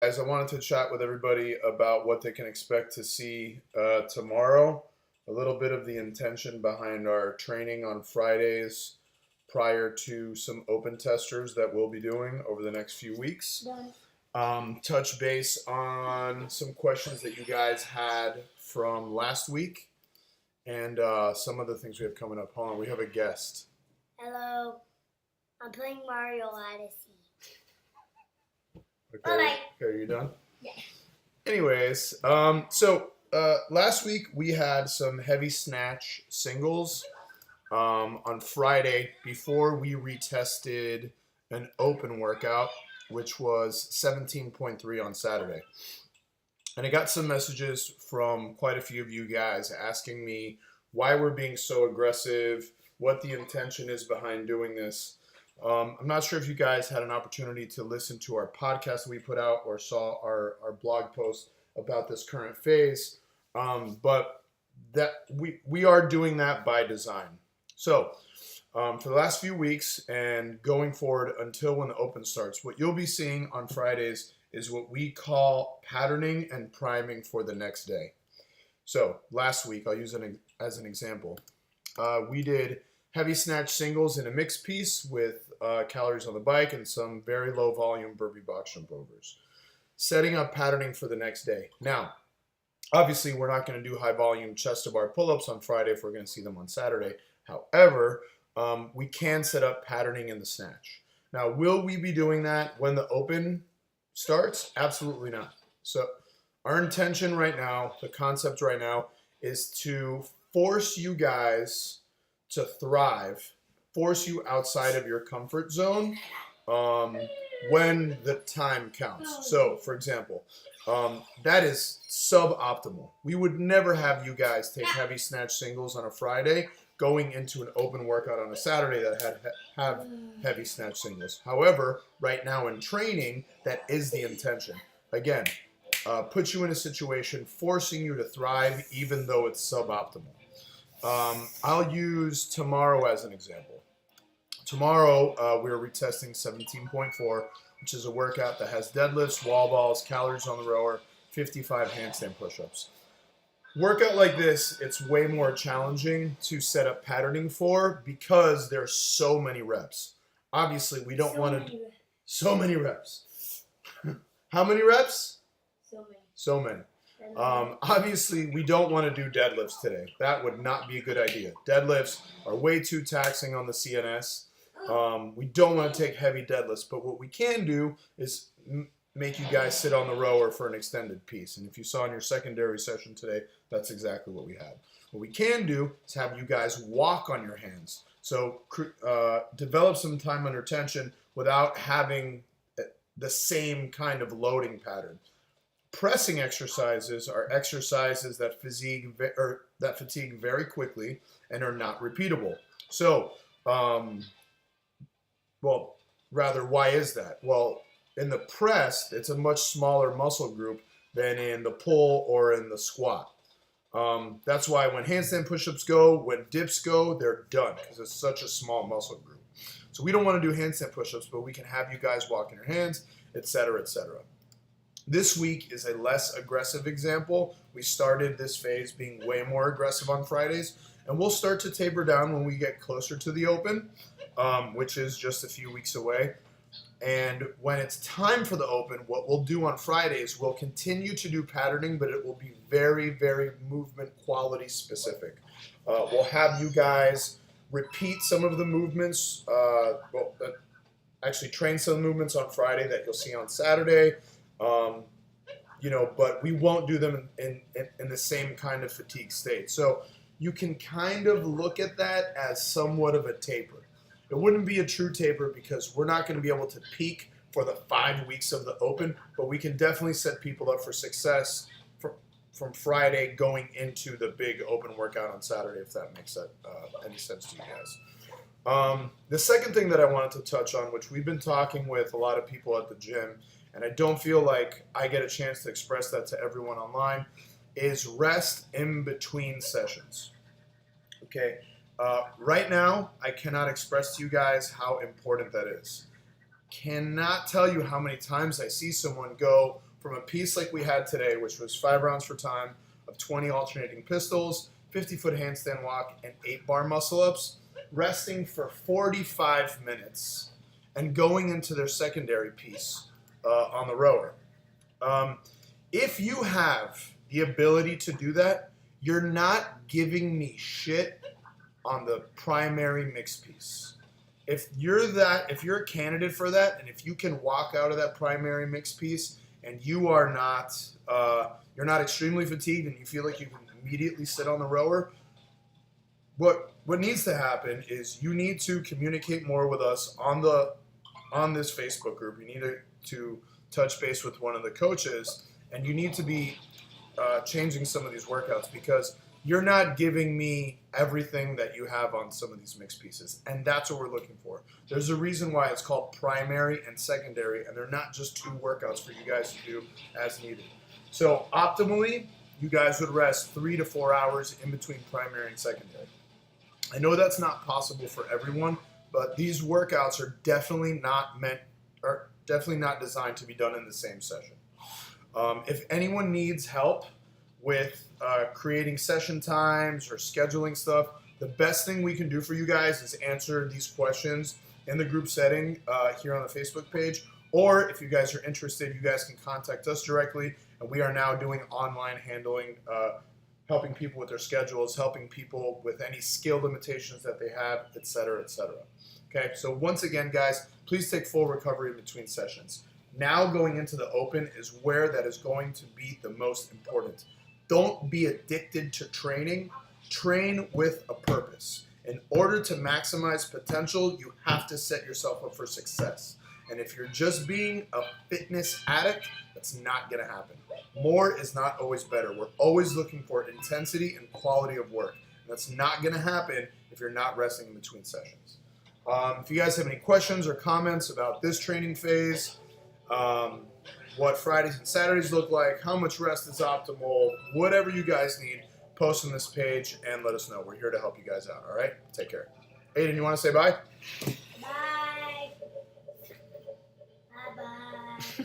Guys, I wanted to chat with everybody about what they can expect to see tomorrow. A little bit of the intention behind our training on Fridays prior to some open testers that we'll be doing over the next few weeks. Touch base on some questions that you guys had from last week and some of the things we have coming up. Hold on, we have a guest. Hello, I'm playing Mario Odyssey. Okay, Bye-bye. okay, you done? Yeah. Anyways, last week we had some heavy snatch singles on Friday before we retested an open workout, which was 17.3 on Saturday. And I got some messages from quite a few of you guys asking me why we're being so aggressive, what the intention is behind doing this. I'm not sure if you guys had an opportunity to listen to our podcast that we put out or saw our blog post about this current phase, but that we are doing that by design. So for the last few weeks and going forward until when the open starts, what you'll be seeing on Fridays is what we call patterning and priming for the next day. So last week, I'll use it as an example. We did heavy snatch singles in a mixed piece with calories on the bike and some very low volume burpee box jump overs. Setting up patterning for the next day. Now, obviously, we're not going to do high volume chest to bar pull-ups on Friday if we're going to see them on Saturday. However, we can set up patterning in the snatch. Now, will we be doing that when the open starts? Absolutely not. So our intention right now, the concept right now, is to force you guys to thrive, force you outside of your comfort zone when the time counts. So, for example, that is suboptimal. We would never have you guys take heavy snatch singles on a Friday going into an open workout on a Saturday that have heavy snatch singles. However, right now in training, that is the intention. Again, put you in a situation forcing you to thrive even though it's suboptimal. I'll use tomorrow as an example. Tomorrow, we're retesting 17.4, which is a workout that has deadlifts, wall balls, calories on the rower, 55 handstand push-ups. Workout like this, it's way more challenging to set up patterning for because there's so many reps. Obviously, we don't want to... So many reps. How many reps? So many. Obviously, we don't want to do deadlifts today. That would not be a good idea. Deadlifts are way too taxing on the CNS. We don't want to take heavy deadlifts, but what we can do is make you guys sit on the rower for an extended piece. And if you saw in your secondary session today, that's exactly what we had. What we can do is have you guys walk on your hands. So develop some time under tension without having the same kind of loading pattern. Pressing exercises are exercises that fatigue very quickly and are not repeatable. So, why is that? Well, in the press, it's a much smaller muscle group than in the pull or in the squat. That's why when handstand push-ups go, when dips go, they're done because it's such a small muscle group. So we don't want to do handstand push-ups, but we can have you guys walk in your hands, etc., etc. This week is a less aggressive example. We started this phase being way more aggressive on Fridays, and we'll start to taper down when we get closer to the open, which is just a few weeks away. And when it's time for the open, what we'll do on Fridays, we'll continue to do patterning, but it will be very, very movement quality specific. We'll have you guys repeat some of the movements, actually train some movements on Friday that you'll see on Saturday. But we won't do them in the same kind of fatigue state. So you can kind of look at that as somewhat of a taper. It wouldn't be a true taper because we're not going to be able to peak for the 5 weeks of the open, but we can definitely set people up for success from Friday going into the big open workout on Saturday, if that makes any sense to you guys. The second thing that I wanted to touch on, which we've been talking with a lot of people at the gym, and I don't feel like I get a chance to express that to everyone online, is rest in between sessions. Okay, right now, I cannot express to you guys how important that is. Cannot tell you how many times I see someone go from a piece like we had today, which was 5 rounds for time of 20 alternating pistols, 50-foot handstand walk, and 8-bar muscle-ups, resting for 45 minutes, and going into their secondary piece on the rower. If you have the ability to do that, you're not giving me shit on the primary mix piece. If you're a candidate for that, and if you can walk out of that primary mix piece and you are not, you're not extremely fatigued and you feel like you can immediately sit on the rower, what needs to happen is you need to communicate more with us on this Facebook group. You need to touch base with one of the coaches, and you need to be changing some of these workouts because you're not giving me everything that you have on some of these mixed pieces, and that's what we're looking for. There's a reason why it's called primary and secondary, and they're not just 2 workouts for you guys to do as needed. So optimally, you guys would rest 3 to 4 hours in between primary and secondary. I know that's not possible for everyone, but these workouts are definitely not designed to be done in the same session. If anyone needs help with creating session times or scheduling stuff, the best thing we can do for you guys is answer these questions in the group setting here on the Facebook page. Or if you guys are interested, you guys can contact us directly. And we are now doing online handling, helping people with their schedules, helping people with any skill limitations that they have, etc., etc. Okay, so once again, guys, please take full recovery in between sessions. Now going into the open is where that is going to be the most important. Don't be addicted to training. Train with a purpose. In order to maximize potential, you have to set yourself up for success. And if you're just being a fitness addict, that's not going to happen. More is not always better. We're always looking for intensity and quality of work. And that's not going to happen if you're not resting in between sessions. If you guys have any questions or comments about this training phase, what Fridays and Saturdays look like, how much rest is optimal, whatever you guys need, post on this page and let us know. We're here to help you guys out, all right? Take care. Aiden, you want to say bye? Bye. Bye-bye.